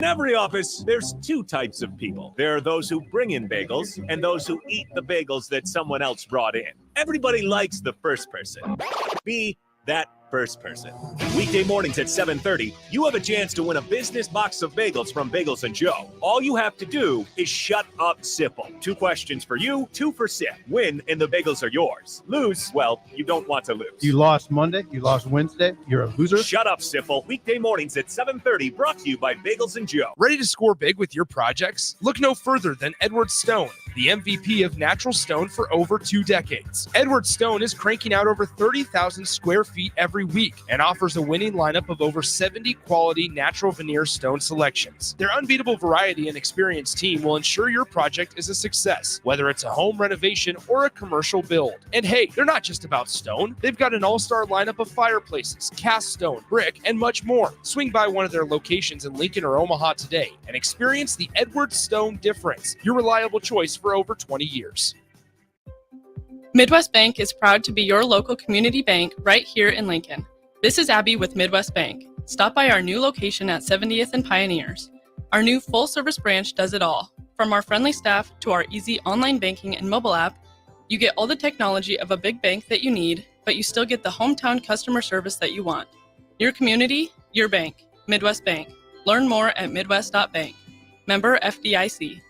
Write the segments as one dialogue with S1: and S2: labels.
S1: In every office, there's two types of people. There are those who bring in bagels and those who eat the bagels that someone else brought in. Everybody likes the first person. Be that first person. Weekday mornings at 7:30, you have a chance to win a business box of bagels from Bagels and Joe. All you have to do is shut up, Sipple. 2 questions for you, 2 for Sip. Win, and the bagels are yours. Lose, well, you don't want to lose.
S2: You lost Monday, you lost Wednesday, you're a loser.
S1: Shut up, Sipple. Weekday mornings at 7:30, brought to you by Bagels and Joe.
S3: Ready to score big with your projects? Look no further than Edward Stone, the MVP of natural stone for over 2 decades. Edward Stone is cranking out over 30,000 square feet every week and offers a winning lineup of over 70 quality natural veneer stone selections. Their unbeatable variety and experienced team will ensure your project is a success, whether it's a home renovation or a commercial build. And hey, they're not just about stone. They've got an all-star lineup of fireplaces, cast stone, brick, and much more. Swing by one of their locations in Lincoln or Omaha today and experience the Edward Stone difference, your reliable choice for over 20 years.
S4: Midwest Bank is proud to be your local community bank right here in Lincoln. This is Abby with Midwest Bank. Stop by our new location at 70th and Pioneers. Our new full-service branch does it all. From our friendly staff to our easy online banking and mobile app, you get all the technology of a big bank that you need, but you still get the hometown customer service that you want. Your community, your bank. Midwest Bank. Learn more at midwest.bank. Member FDIC.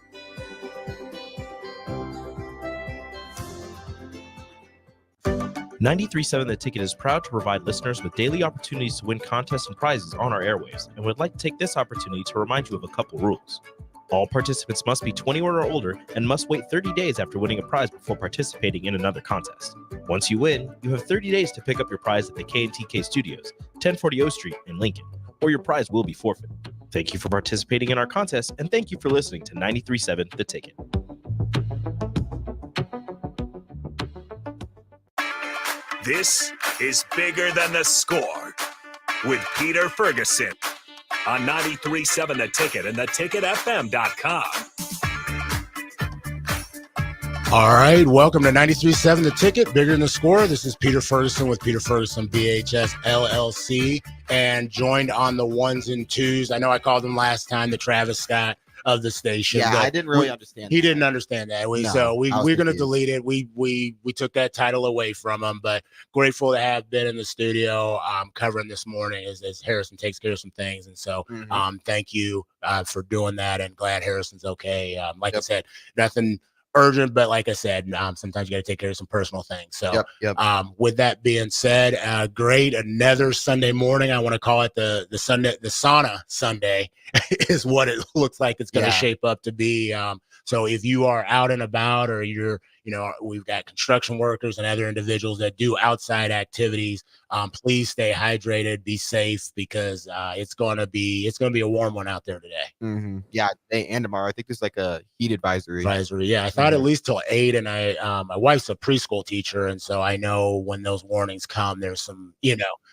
S5: .937 The Ticket is proud to provide listeners with daily opportunities to win contests and prizes on our airwaves, and would like to take this opportunity to remind you of a couple rules. All participants must be 21 or older and must wait 30 days after winning a prize before participating in another contest. Once you win, you have 30 days to pick up your prize at the K&TK Studios, 1040 O Street in Lincoln, or your prize will be forfeited. Thank you for participating in our contest, and thank you for listening to 93.7 The Ticket.
S1: This is Bigger Than the Score with Peter Ferguson on 93.7 The Ticket and theticketfm.com.
S6: All right, welcome to 93.7 The Ticket, Bigger Than the Score. This is Peter Ferguson with Peter Ferguson BHS LLC, and joined on the ones and twos. I know I called him last time the Travis Scott of the station.
S7: Yeah, I didn't really understand.
S6: He didn't understand that. We're going to delete it. We took that title away from him, but grateful to have been in the studio covering this morning as Harrison takes care of some things. And so thank you for doing that, and glad Harrison's okay. Like I said, nothing urgent, but like I said, sometimes you got to take care of some personal things. So with that being said, great. Another Sunday morning. I want to call it the sauna Sunday is what it looks like it's going to shape up to be. So if you are out and about, or we've got construction workers and other individuals that do outside activities, please stay hydrated, be safe, because it's going to be a warm one out there today.
S7: Yeah, today and tomorrow. I think there's like a heat advisory.
S6: Yeah, I thought at least till 8, and my wife's a preschool teacher, and so I know when those warnings come, there's some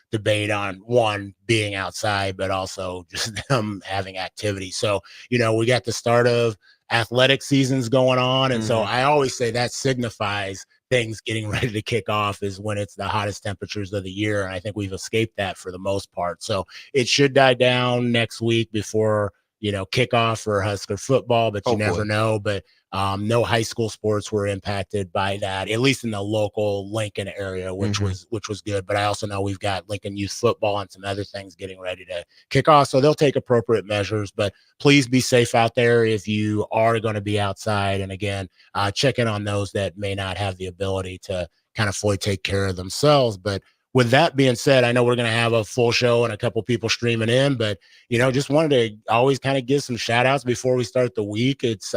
S6: debate on one being outside, but also just them having activity. So we got the start of athletic seasons going on, and so I always say that signifies things getting ready to kick off is when it's the hottest temperatures of the year, and I think we've escaped that for the most part. So it should die down next week before kickoff for Husker football, but you never know. But no high school sports were impacted by that, at least in the local Lincoln area, which was good. But I also know we've got Lincoln youth football and some other things getting ready to kick off, so they'll take appropriate measures. But please be safe out there if you are going to be outside, and again, check in on those that may not have the ability to kind of fully take care of themselves. But with that being said, I know we're going to have a full show and a couple people streaming in, but, just wanted to always kind of give some shout outs before we start the week. It's,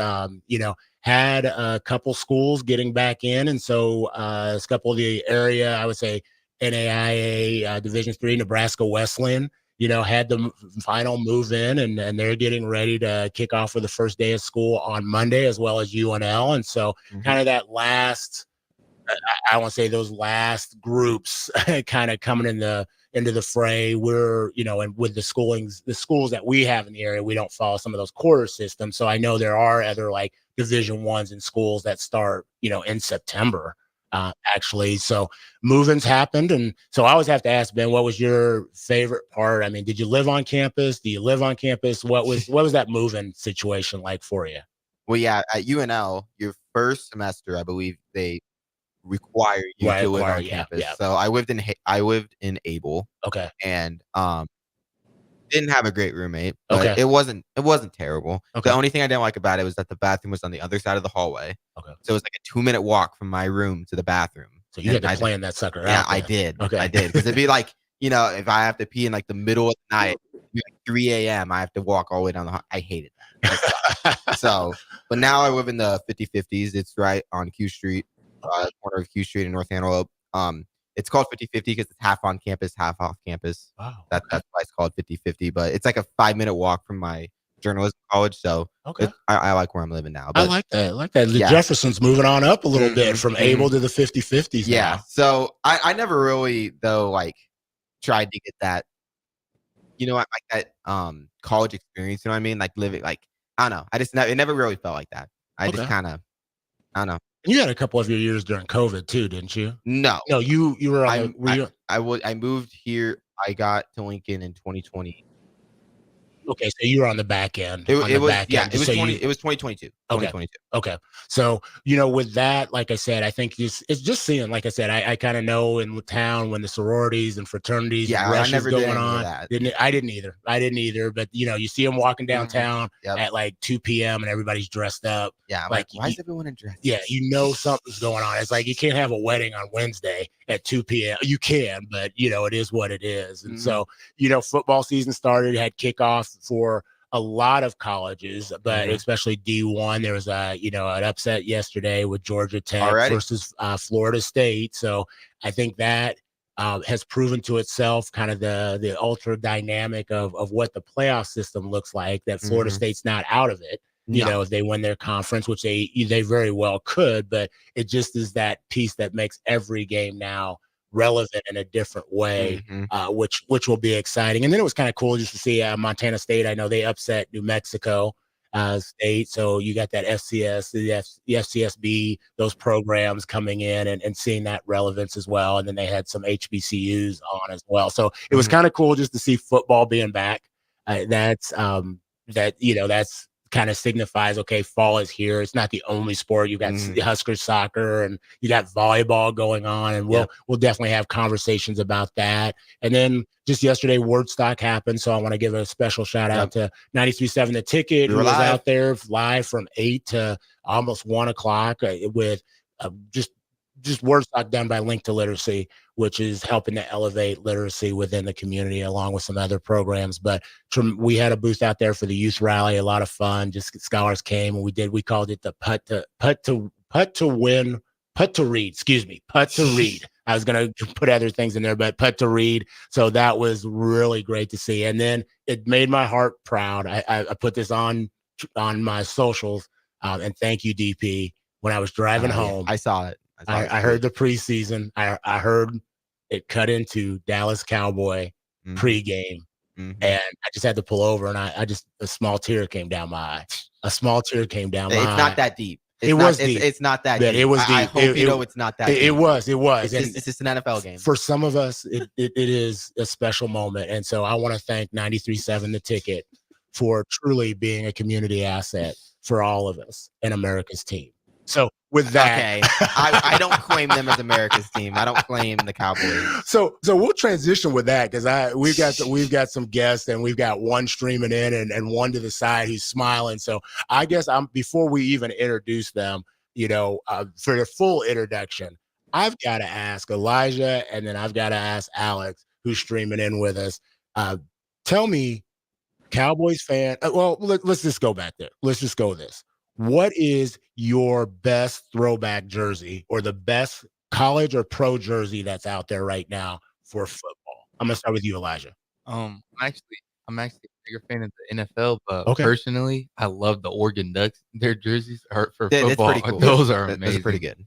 S6: had a couple schools getting back in. And so a couple of the area, I would say NAIA Division III, Nebraska Wesleyan, had the final move in, and they're getting ready to kick off for the first day of school on Monday, as well as UNL. And so kind of that last, I want to say those last groups kind of coming into the fray. We're, and with the schools that we have in the area, we don't follow some of those quarter systems. So I know there are other like Division I's and schools that start, in September. actually. So moving's happened. And so I always have to ask, Ben, what was your favorite part? I mean, did you live on campus? Do you live on campus? What was that moving situation like for you?
S7: Well, yeah, at UNL, your first semester, I believe they require you
S6: Right,
S7: to live
S6: require,
S7: on
S6: yeah,
S7: campus.
S6: yeah.
S7: So I lived in Able,
S6: Okay.
S7: and didn't have a great roommate, but
S6: Okay.
S7: it wasn't terrible.
S6: Okay.
S7: The only thing I didn't like about it was that the bathroom was on the other side of the hallway.
S6: Okay.
S7: So it was like a 2-minute walk from my room to the bathroom.
S6: So you had
S7: And
S6: to plan that sucker
S7: Yeah,
S6: out.
S7: I
S6: then.
S7: did.
S6: Okay.
S7: I did. Because it'd be like, if I have to pee in like the middle of the night, it'd be like 3 a.m., I have to walk all the way down the hall. I hated that. So, but now I live in the 50/50s. It's right on Q Street, corner of Q Street in North Antelope. It's called 50/50 because it's half on campus, half off campus.
S6: Wow.
S7: That's why it's called 50/50. But it's like a 5-minute walk from my journalism college. So
S6: Okay.
S7: I like where I'm living now.
S6: I
S7: But
S6: like that. The
S7: Yeah.
S6: Jefferson's moving on up a little bit from
S7: Mhm.
S6: Able to the 50/50s
S7: yeah.
S6: now.
S7: So I never really though like tried to get that, like that college experience. You know what I mean? Like living like I don't know. It never really felt like that. I
S6: Okay.
S7: just kind of I don't know.
S6: And you had a couple of your years during COVID too, didn't you?
S7: No.
S6: No, you were on
S7: I moved here. I got to Lincoln in 2020.
S6: okay, so you were on the back end.
S7: It
S6: on the
S7: was
S6: back
S7: yeah.
S6: end,
S7: It was
S6: so
S7: 2022. 2022.
S6: Okay. So, with that, like I said, I think it's just seeing, like I said, I kind of know in town when the sororities and fraternities
S7: Yeah,
S6: and
S7: I
S6: rushes
S7: never did
S6: going
S7: any of
S6: on.
S7: that.
S6: I didn't either. But, you see them walking downtown
S7: Yep.
S6: at like 2 p.m. and everybody's dressed up.
S7: Yeah, I'm
S6: like,
S7: like, why is everyone in dress?
S6: Yeah, something's going on. It's like you can't have a wedding on Wednesday at 2 p.m. You can, but, it is what it is. And so, football season started, had kickoff for a lot of colleges, but especially D1. There was an upset yesterday with Georgia Tech
S7: Already?
S6: versus Florida State. So I think that has proven to itself kind of the ultra dynamic of what the playoff system looks like, that Florida State's not out of it.
S7: No.
S6: If they win their conference, which they very well could, but it just is that piece that makes every game now relevant in a different way, which will be exciting. And then it was kind of cool just to see Montana State. I know they upset New Mexico State, so you got that FCS, the FCSB, those programs coming in and seeing that relevance as well. And then they had some HBCUs on as well, so it was kind of cool just to see football being back. That's kind of signifies, okay, fall is here. It's not the only sport. You got Huskers soccer and you got volleyball going on, and we'll definitely have conversations about that. And then just yesterday, Wordstock happened, so I want to give a special shout out to 93.7 The Ticket, who was out there live from 8 to almost 1 o'clock with just Wordstock done by Link to Literacy, which is helping to elevate literacy within the community along with some other programs. But we had a booth out there for the youth rally, a lot of fun. Just scholars came and we called it the putt to read. I was going to put other things in there, but putt to read. So that was really great to see. And then it made my heart proud. I put this on my socials, and thank you, DP. When I was driving home,
S7: I saw it.
S6: I heard the preseason. I heard it cut into Dallas Cowboy pregame, and I just had to pull over, and a small tear came down my eye. It's not
S7: that deep. It's not that deep.
S6: It was deep.
S7: I hope it's not that deep.
S6: It was.
S7: It's just an NFL game.
S6: For some of us, it is a special moment, and so I want to thank 93.7 The Ticket for truly being a community asset for all of us and America's team. So with that,
S7: okay, I don't claim them as America's team. I don't claim the Cowboys.
S6: So we'll transition with that because we've got some guests, and we've got one streaming in and one to the side who's smiling. So I guess before we even introduce them, for the full introduction, I've got to ask Elijah, and then I've got to ask Alex, who's streaming in with us. Tell me, Cowboys fan. Well, let's just go back there. Let's just go this. What is your best throwback jersey or the best college or pro jersey that's out there right now for football? I'm gonna start with you, Elijah.
S8: I'm actually a bigger fan of the NFL, but
S6: Okay.
S8: personally, I love the Oregon Ducks. Their jerseys are for
S7: That's
S8: football.
S7: pretty cool.
S8: Those are
S7: Those
S8: amazing.
S7: are pretty good.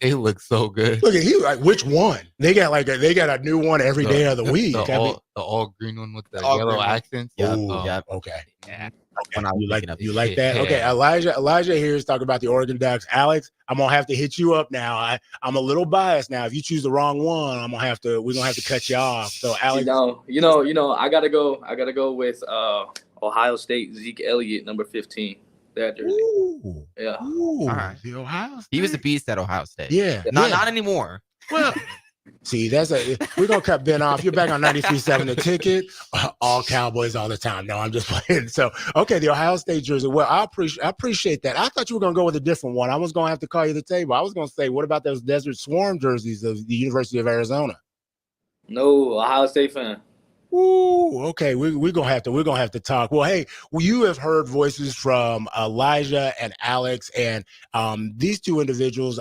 S8: They look so good.
S6: Look at he like which one? They got a new one every day of the week.
S8: The all green one with the
S7: all
S8: yellow
S7: green.
S8: accents.
S7: Yep.
S6: Ooh,
S7: Yep.
S6: okay.
S8: Yeah.
S7: When I was
S6: You like
S7: looking up
S6: you
S7: this
S6: like
S7: shit.
S6: that? Okay,
S8: Yeah.
S6: Elijah here is talking about the Oregon Ducks. Alex, I'm gonna have to hit you up now. I'm a little biased now. If you choose the wrong one, we're gonna have to cut you off. So Alex,
S9: You know, I gotta go with Ohio State Zeke Elliott, number 15. That jersey.
S6: ooh,
S9: Yeah.
S6: ooh,
S7: All right.
S6: the Ohio State.
S7: He was the beast at Ohio State.
S6: Yeah,
S7: Not anymore.
S6: Well, see, we're gonna cut Ben off. You're back on 93.7 The Ticket. All Cowboys all the time. No, I'm just playing. So, okay, the Ohio State jersey. Well, I appreciate that. I thought you were gonna go with a different one. I was gonna have to call you the table. I was gonna say, what about those Desert Swarm jerseys of the University of Arizona?
S9: No, Ohio State fan.
S6: Ooh, okay. We're gonna have to talk. Well, hey, you have heard voices from Elijah and Alex, and these two individuals.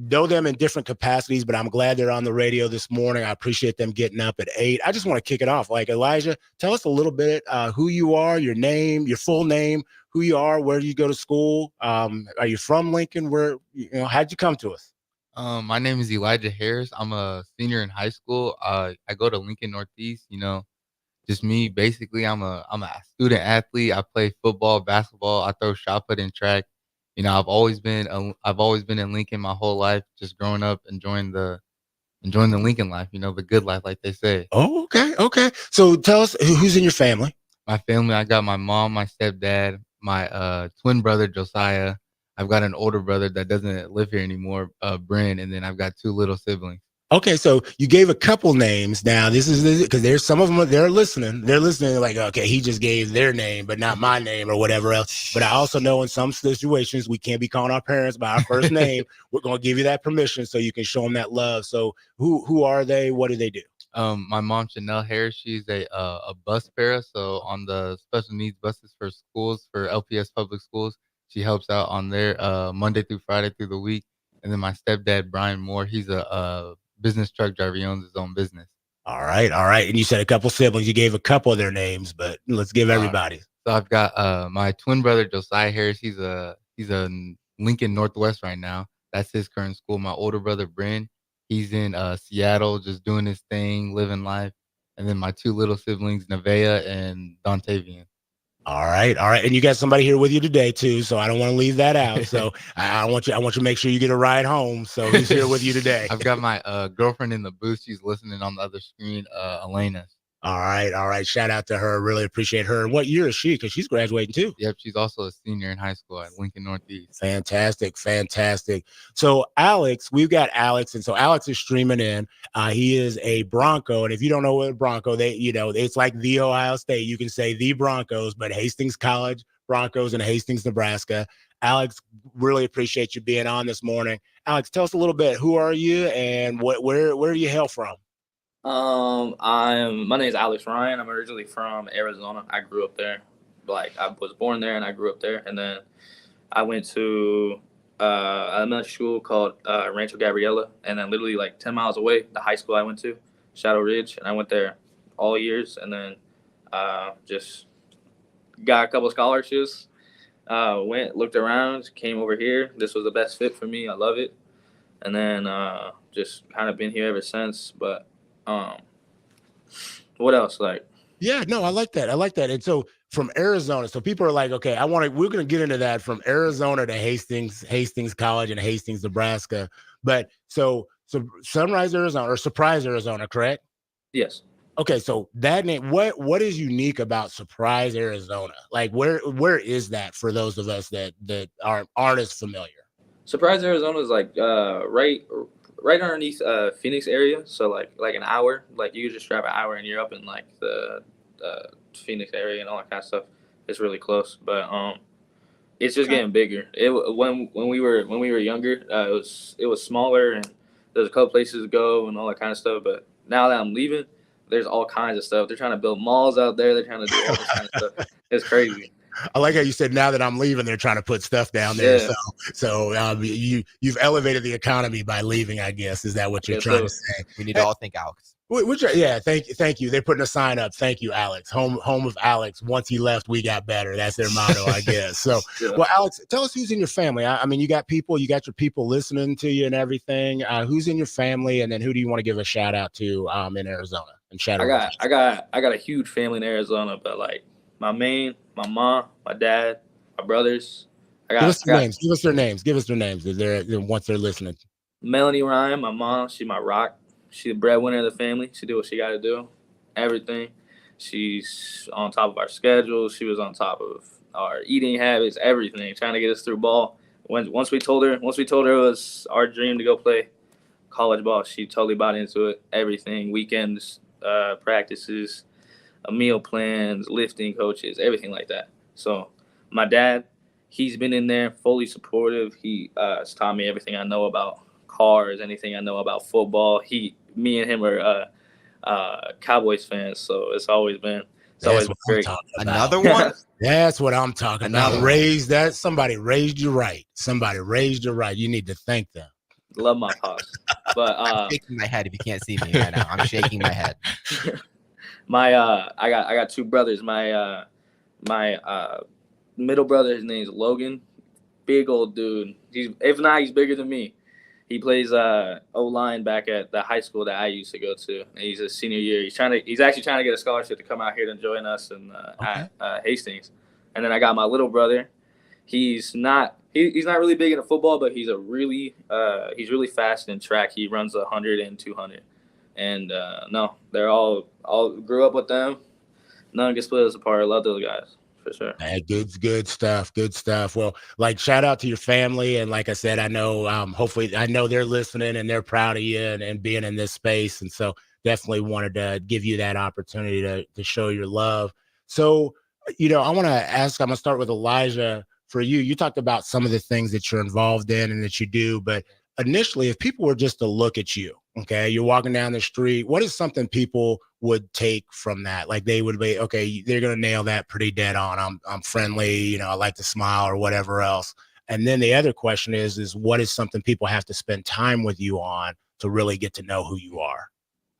S6: Know them in different capacities, but I'm glad they're on the radio this morning. I appreciate them getting up at 8. I just want to kick it off. Like, Elijah, tell us a little bit who you are, your name, your full name, who you are, where do you go to school? Are you from Lincoln? How'd you come to us?
S8: My name is Elijah Harris. I'm a senior in high school. I go to Lincoln Northeast. You know, just me. Basically, I'm a student athlete. I play football, basketball. I throw shot put and track. You know, I've always been in Lincoln my whole life, just growing up, enjoying the Lincoln life, you know, the good life, like they say.
S6: Oh, okay. So tell us who's in your family.
S8: My family, I got my mom, my stepdad, my twin brother Josiah. I've got an older brother that doesn't live here anymore, Bryn, and then I've got 2 little siblings.
S6: Okay, so you gave a couple names. Now this is because there's some of them they're listening. They're listening like, okay, he just gave their name, but not my name or whatever else. But I also know in some situations we can't be calling our parents by our first name. We're gonna give you that permission so you can show them that love. So who are they? What do they do?
S8: My mom, Chanel Harris, she's a bus para, so on the special needs buses for schools, for LPS public schools, she helps out on there Monday through Friday through the week. And then my stepdad, Brian Moore, he's a business truck driver. He owns his own business.
S6: All right. And you said a couple siblings. You gave a couple of their names, but let's give everybody.
S8: So I've got my twin brother Josiah Harris. He's a Lincoln Northwest right now. That's his current school. My older brother Bryn, he's in Seattle, just doing his thing, living life. And then my 2 little siblings, Nevaeh and Dontavian.
S6: All right. And you got somebody here with you today too, so I don't want to leave that out. So I want you to make sure you get a ride home. So who's here with you today?
S8: I've got my girlfriend in the booth. She's listening on the other screen, Elena.
S6: All right. Shout out to her. Really appreciate her. And what year is she? Because she's graduating too.
S8: Yep, she's also a senior in high school at Lincoln Northeast.
S6: Fantastic. So Alex, we've got Alex, and so Alex is streaming in. He is a Bronco, and if you don't know what a Bronco, it's like the Ohio State. You can say the Broncos, but Hastings College Broncos in Hastings, Nebraska. Alex, really appreciate you being on this morning. Alex, tell us a little bit. Who are you, and where do you hail from?
S9: My name is Alex Ryan. I'm originally from Arizona. I grew up there. Like, I was born there and I grew up there. And then I went to elementary school called Rancho Gabriela, and then literally like 10 miles away, the high school I went to, Shadow Ridge, and I went there all years. And then just got a couple of scholarships. Went, looked around, came over here. This was the best fit for me. I love it. And then just kind of been here ever since. But what else? Like,
S6: yeah, no, I like that. And so from Arizona, so people are like, okay, we're going to get into that from Arizona to Hastings College and Hastings, Nebraska. But so Sunrise, Arizona, or Surprise, Arizona, correct?
S9: yes.
S6: Okay, so that name, what is unique about Surprise, Arizona? Like, where is that for those of us that aren't as familiar?
S9: Surprise, Arizona is like right underneath Phoenix area. So like an hour, like you just drive an hour and you're up in like the Phoenix area and all that kind of stuff. It's really close, but it's just getting bigger. When we were younger, it was smaller and there's a couple places to go and all that kind of stuff. But now that I'm leaving, there's all kinds of stuff. They're trying to build malls out there. They're trying to do all this kind of stuff. It's crazy.
S6: I like how you said now that I'm leaving, they're trying to put stuff down there.
S9: Yeah.
S6: So you've elevated the economy by leaving, I guess. Is that what you're trying to say?
S7: We need to all thank Alex.
S6: Yeah, thank you. They're putting a sign up. Thank you, Alex. Home of Alex. Once he left, we got better. That's their motto, I guess. So,
S9: Yeah.
S6: well, Alex, tell us who's in your family. I mean, you got your people listening to you and everything. Who's in your family, and then who do you want to give a shout out to in Arizona and Shadow?
S9: I got a huge family in Arizona, but like my mom, my dad, my brothers.
S6: Give us their names. Give us their names. If they're once they're listening.
S9: Melanie Ryan, my mom, she's my rock. She's the breadwinner of the family. She do what she got to do, everything. She's on top of our schedule. She was on top of our eating habits, everything, trying to get us through ball. Once we told her it was our dream to go play college ball, she totally bought into it. Everything, weekends, practices, meal plans, lifting coaches, everything like that. So my dad, he's been in there, fully supportive. He has taught me everything I know about cars, anything I know about football. Me and him are Cowboys fans, so it's always been great.
S7: Another one?
S6: That's what I'm talking about. Somebody raised you right. You need to thank them.
S9: Love my pops. But
S7: I'm shaking my head if you can't see me right now. I'm shaking my head.
S9: I got two brothers. My middle brother, his name's Logan. Big old dude. He's bigger than me. He plays O-line back at the high school that I used to go to. And he's a senior year. He's actually trying to get a scholarship to come out here to join us at Hastings. And then I got my little brother. He's not really big into football, but he's really fast in track. He runs 100 and 200. And they're all grew up with them. None can split us apart. I love those guys. For sure.
S6: Good stuff. Well, like, shout out to your family. And like I said, I know, hopefully I know they're listening and they're proud of you and being in this space. And so definitely wanted to give you that opportunity to show your love. So, I want to ask, I'm going to start with Elijah. For you, you talked about some of the things that you're involved in and that you do, but initially, if people were just to look at you, okay, you're walking down the street, what is something people would take from that? Like, they would be, okay, they're going to nail that pretty dead on. I'm friendly, I like to smile or whatever else. And then the other question is what is something people have to spend time with you on to really get to know who you are?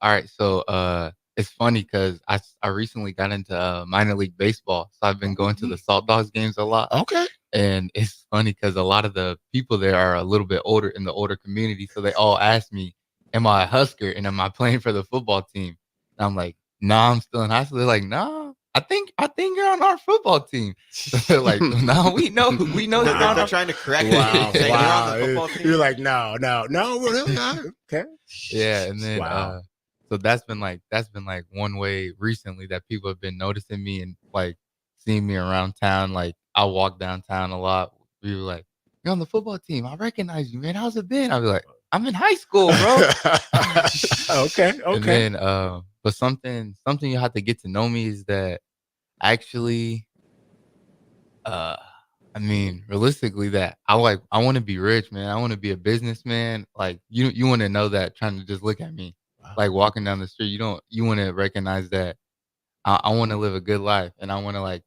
S8: All right. So it's funny because I recently got into minor league baseball. So I've been going to the Salt Dogs games a lot.
S6: Okay.
S8: And it's funny because a lot of the people there are a little bit older in the older community. So they all ask me, am I a Husker and am I playing for the football team? And I'm like, nah, I'm still in high school. They're like, nah, I think you're on our football team. So they're like, no, we know
S7: They're trying to correct
S6: Wow.
S7: you. You're on the football team.
S6: You're like, no, really not. Okay.
S8: Yeah. And then,
S6: Wow.
S8: so that's been like one way recently that people have been noticing me and like seeing me around town. Like, I walk downtown a lot. People like, you're on the football team. I recognize you, man. How's it been? I'll be like, I'm in high school, bro.
S6: Okay.
S8: And then, but something you have to get to know me is that actually, realistically, that I want to be rich, man. I want to be a businessman. Like, you want to know that trying to just look at me, like walking down the street. You want to recognize that I want to live a good life and I want to like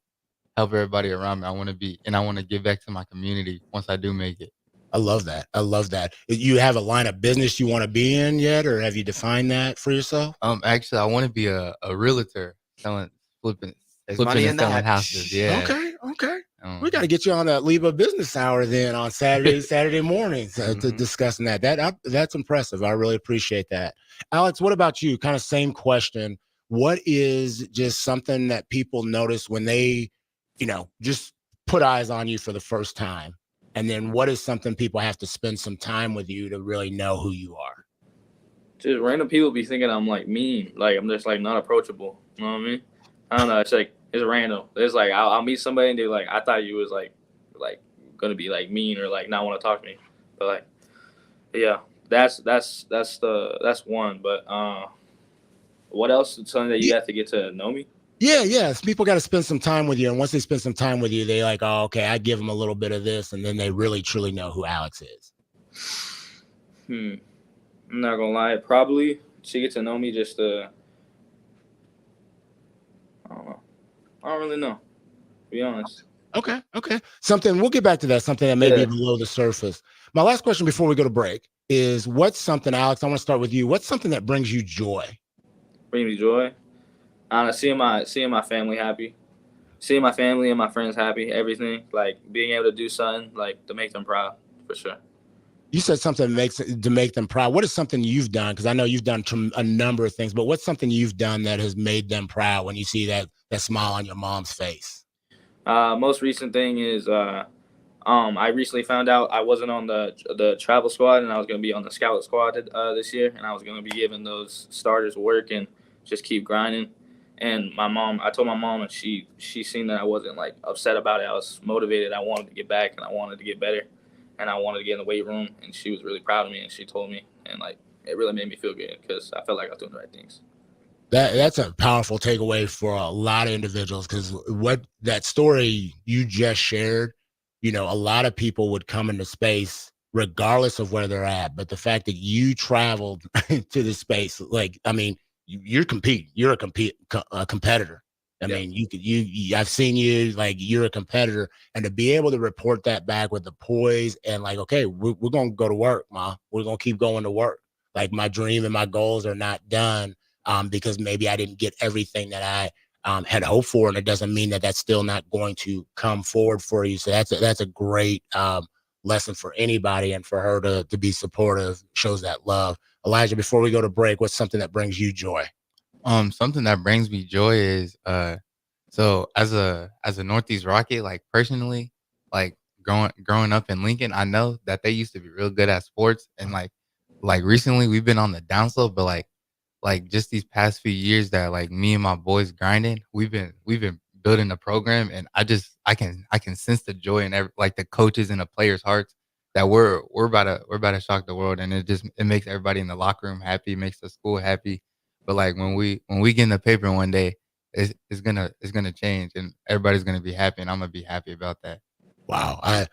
S8: help everybody around me. I want to give back to my community once I do make it.
S6: I love that. You have a line of business you want to be in yet, or have you defined that for yourself?
S8: Actually, I want to be a realtor, flipping and selling houses. Yeah.
S6: Okay. We got to get you on that Liba Business Hour then on Saturday mornings to discussing that. That's impressive. I really appreciate that. Alex, what about you? Kind of same question. What is just something that people notice when they, just put eyes on you for the first time? And then what is something people have to spend some time with you to really know who you are?
S9: Just random people be thinking I'm like mean. Like, I'm just like not approachable. You know what I mean? I don't know. It's like, it's random. It's like, I'll meet somebody and they're like, I thought you was like going to be like mean or like not want to talk to me. But like, yeah, that's one. But what else? Something that you have to get to know me?
S6: Yeah. People got to spend some time with you. And once they spend some time with you, they like, oh, okay, I give them a little bit of this. And then they really, truly know who Alex is.
S9: I'm not going to lie. Probably she get to know me just I don't know. I don't really know, to be honest.
S6: Okay. We'll get back to that. Something that may be below the surface. My last question before we go to break is what's something, Alex, I want to start with you. What's something that brings you joy?
S9: brings me joy. Seeing my family happy, seeing my family and my friends happy, everything, like being able to do something like to make them proud, for sure.
S6: You said something to make them proud. What is something you've done? Because I know you've done a number of things, but what's something you've done that has made them proud when you see that smile on your mom's face?
S9: Most recent thing is I recently found out I wasn't on the travel squad and I was going to be on the scout squad this year, and I was going to be giving those starters work and just keep grinding. And I told my mom, and she seen that I wasn't like upset about it. I was motivated. I wanted to get back and I wanted to get better. And I wanted to get in the weight room, and she was really proud of me, and she told me, and like it really made me feel good because I felt like I was doing the right things.
S6: That's a powerful takeaway for a lot of individuals, because what that story you just shared, a lot of people would come into space regardless of where they're at, but the fact that you traveled to the space, you're competing, you're a competitor. I mean, I've seen you, like, you're a competitor, and to be able to report that back with the poise and like, okay, we're going to go to work, Ma. We're going to keep going to work. Like, my dream and my goals are not done because maybe I didn't get everything that I had hoped for. And it doesn't mean that that's still not going to come forward for you. So that's a great lesson for anybody, and for her to be supportive shows that love. Elijah, before we go to break, what's something that brings you joy?
S8: Something that brings me joy is so as a Northeast Rocket, like personally, like growing up in Lincoln, I know that they used to be real good at sports, and like recently we've been on the downslope, but like just these past few years that like me and my boys grinding, we've been building a program, and I can sense the joy in like the coaches and the players' hearts that we're about to shock the world, and it makes everybody in the locker room happy, it makes the school happy. But like when we get in the paper one day, it's gonna change, and everybody's gonna be happy, and I'm gonna be happy about that.
S6: Wow, I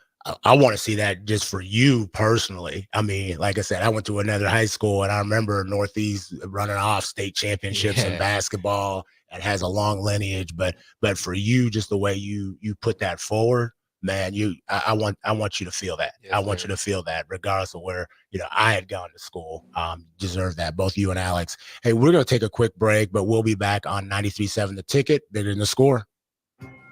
S6: want to see that just for you personally. I mean, like I said, I went to another high school, and I remember Northeast running off state championships in basketball, and has a long lineage. But for you, just the way you put that forward, man, I want you to feel that. Yes, I want you to feel that regardless of where, I had gone to school. Deserve that, both you and Alex. Hey, we're going to take a quick break, but we'll be back on 93.7 The Ticket, Bigger Than the Score.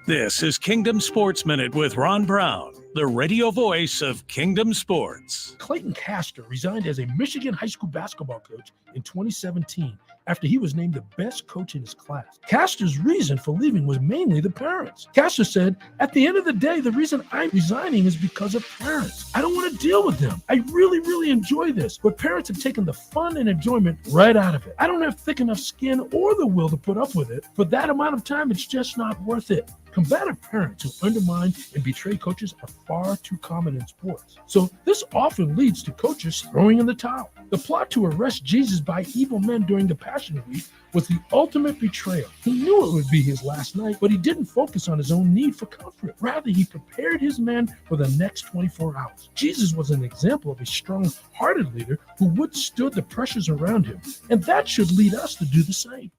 S10: This is Kingdom Sports Minute with Ron Brown, the radio voice of Kingdom Sports.
S11: Clayton Castor resigned as a Michigan high school basketball coach in 2017 after he was named the best coach in his class. Castor's reason for leaving was mainly the parents. Castor said, "At the end of the day, the reason I'm resigning is because of parents. I don't want to deal with them. I really, really enjoy this, but parents have taken the fun and enjoyment right out of it. I don't have thick enough skin or the will to put up with it. For that amount of time, it's just not worth it." Combative parents who undermine and betray coaches are far too common in sports. So this often leads to coaches throwing in the towel. The plot to arrest Jesus by evil men during the Passion Week was the ultimate betrayal. He knew it would be his last night, but he didn't focus on his own need for comfort. Rather, he prepared his men for the next 24 hours. Jesus was an example of a strong-hearted leader who withstood the pressures around him, and that should lead us to do the same.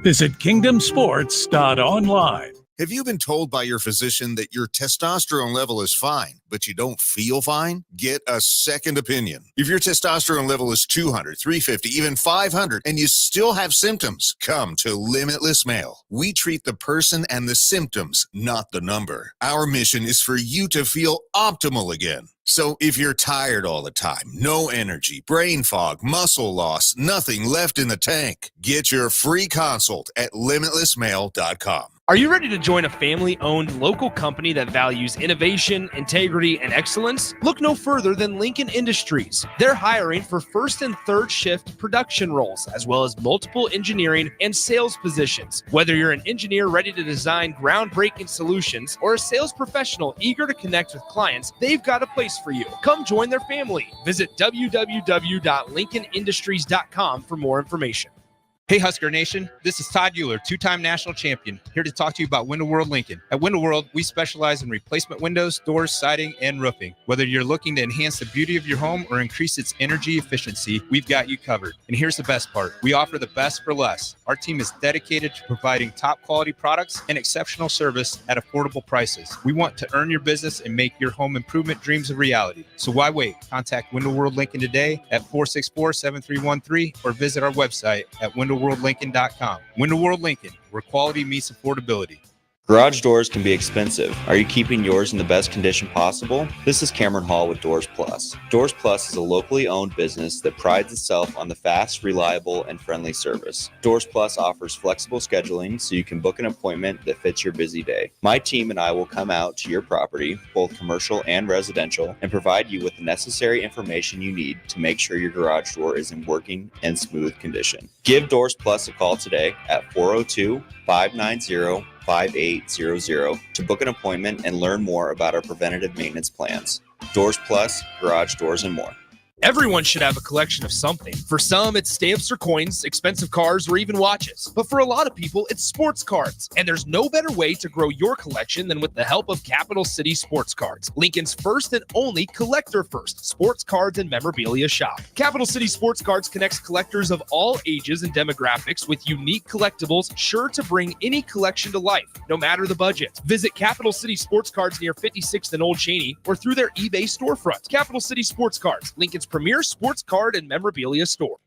S10: Visit kingdomsports.online.
S12: Have you been told by your physician that your testosterone level is fine, but you don't feel fine? Get a second opinion. If your testosterone level is 200, 350, even 500, and you still have symptoms, come to Limitless Male. We treat the person and the symptoms, not the number. Our mission is for you to feel optimal again. So if you're tired all the time, no energy, brain fog, muscle loss, nothing left in the tank, get your free consult at limitlessmale.com.
S3: Are you ready to join a family-owned local company that values innovation, integrity, and excellence? Look no further than Lincoln Industries. They're hiring for first and third shift production roles, as well as multiple engineering and sales positions. Whether you're an engineer ready to design groundbreaking solutions or a sales professional eager to connect with clients, they've got a place for you. Come join their family. Visit www.lincolnindustries.com for more information.
S13: Hey Husker Nation, this is Todd Euler, two-time national champion, here to talk to you about Window World Lincoln. At Window World, we specialize in replacement windows, doors, siding, and roofing. Whether you're looking to enhance the beauty of your home or increase its energy efficiency, we've got you covered. And here's the best part. We offer the best for less. Our team is dedicated to providing top quality products and exceptional service at affordable prices. We want to earn your business and make your home improvement dreams a reality. So why wait? Contact Window World Lincoln today at 464-7313 or visit our website at windowworld.com. WinterWorldLincoln.com. Winter World Lincoln, where quality meets affordability.
S14: Garage doors can be expensive. Are you keeping yours in the best condition possible? This is Cameron Hall with Doors Plus. Doors Plus is a locally owned business that prides itself on the fast, reliable, and friendly service. Doors Plus offers flexible scheduling so you can book an appointment that fits your busy day. My team and I will come out to your property, both commercial and residential, and provide you with the necessary information you need to make sure your garage door is in working and smooth condition. Give Doors Plus a call today at 402-590-5800 to book an appointment and learn more about our preventative maintenance plans. Doors Plus, garage doors, and more.
S3: Everyone should have a collection of something. For some, it's stamps or coins, expensive cars, or even watches. But for a lot of people, it's sports cards. And there's no better way to grow your collection than with the help of Capital City Sports Cards, Lincoln's first and only collector-first sports cards and memorabilia shop. Capital City Sports Cards connects collectors of all ages and demographics with unique collectibles sure to bring any collection to life, no matter the budget. Visit Capital City Sports Cards near 56th and Old Cheney or through their eBay storefront. Capital City Sports Cards, Lincoln's premier sports card and memorabilia store.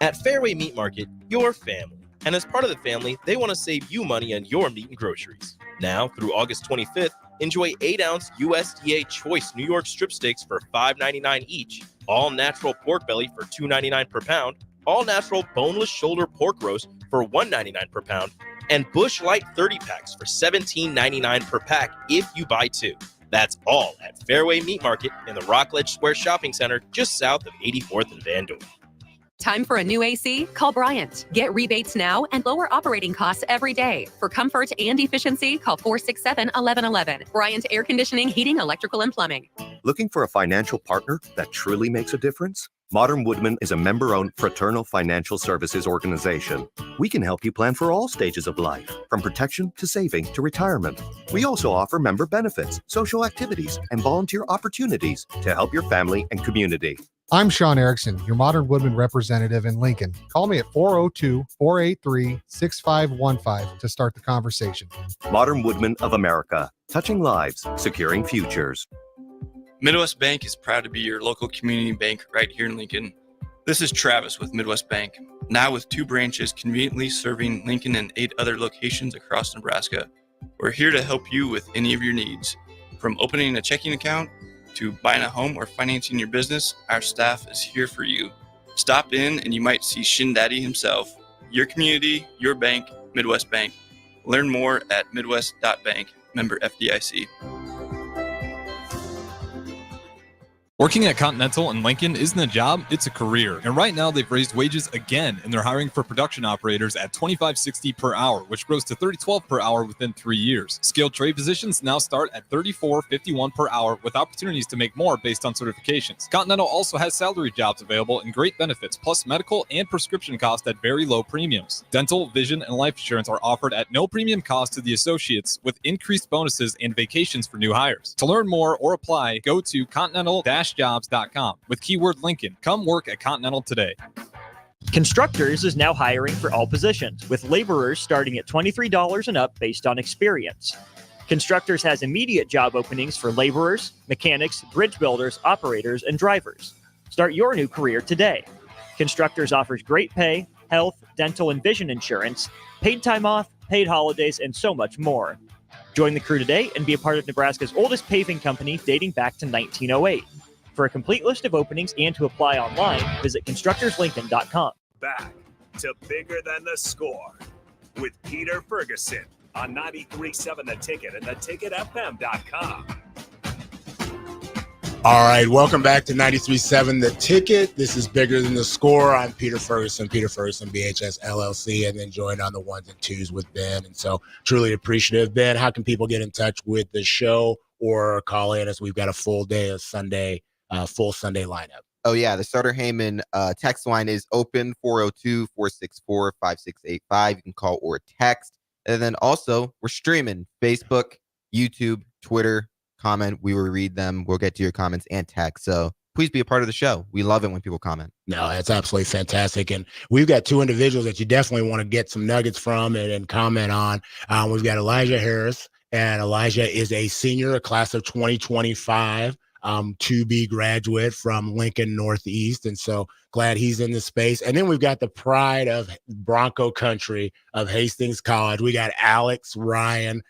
S5: At Fairway Meat Market, your family. And as part of the family, they want to save you money on your meat and groceries. Now, through August 25th, enjoy 8-ounce USDA Choice New York strip steaks for $5.99 each, all-natural pork belly for $2.99 per pound, all-natural boneless shoulder pork roast for $1.99 per pound, and Busch Light 30-packs for $17.99 per pack if you buy two. That's all at Fairway Meat Market in the Rockledge Square Shopping Center, just south of 84th and Van Dorn.
S15: Time for a new AC? Call Bryant. Get rebates now and lower operating costs every day. For comfort and efficiency, call 467-1111. Bryant Air Conditioning, Heating, Electrical, and Plumbing.
S16: Looking for a financial partner that truly makes a difference? Modern Woodman is a member-owned fraternal financial services organization. We can help you plan for all stages of life, from protection to saving to retirement. We also offer member benefits, social activities, and volunteer opportunities to help your family and community.
S17: I'm Sean Erickson, your Modern Woodman representative in Lincoln. Call me at 402-483-6515 to start the conversation.
S16: Modern Woodman of America, touching lives, securing futures.
S18: Midwest Bank is proud to be your local community bank right here in Lincoln. This is Travis with Midwest Bank, now with 2 branches conveniently serving Lincoln and 8 other locations across Nebraska. We're here to help you with any of your needs. From opening a checking account to buying a home or financing your business, our staff is here for you. Stop in and you might see Shin Daddy himself. Your community, your bank, Midwest Bank. Learn more at midwest.bank, member FDIC.
S19: Working at Continental in Lincoln isn't a job, it's a career. And right now they've raised wages again and they're hiring for production operators at $25.60 per hour, which grows to $30.12 per hour within 3 years. Skilled trade positions now start at $34.51 per hour with opportunities to make more based on certifications. Continental also has salary jobs available and great benefits, plus medical and prescription costs at very low premiums. Dental, vision, and life insurance are offered at no premium cost to the associates with increased bonuses and vacations for new hires. To learn more or apply, go to continental-jobs.com with keyword Lincoln. Come work at Continental today.
S20: Constructors is now hiring for all positions, with laborers starting at $23 and up based on experience. Constructors has immediate job openings for laborers, mechanics, bridge builders, operators, and drivers. Start your new career today. Constructors offers great pay, health, dental, and vision insurance, paid time off, paid holidays, and so much more. Join the crew today and be a part of Nebraska's oldest paving company dating back to 1908. For a complete list of openings and to apply online, visit constructorslincoln.com.
S1: Back to Bigger Than the Score with Peter Ferguson on 93.7 The Ticket and theticketfm.com.
S6: All right, welcome back to 93.7 The Ticket. This is Bigger Than the Score. I'm Peter Ferguson, BHS LLC, and then joined on the ones and twos with Ben. And so truly appreciative. Ben, how can people get in touch with the show or call in as we've got a full day of Sunday, full Sunday lineup?
S7: Oh, yeah. The Starter Heyman text line is open, 402-464-5685. You can call or text. And then also, we're streaming Facebook, YouTube, Twitter. Comment. We will read them. We'll get to your comments and text. So please be a part of the show. We love it when people comment.
S6: No, that's absolutely fantastic. And we've got 2 individuals that you definitely want to get some nuggets from and comment on. We've got Elijah Harris, and Elijah is a senior, a class of 2025. to-be graduate from Lincoln Northeast. And so glad he's in the space. And then we've got the pride of Bronco country of Hastings College. We got Alex Ryan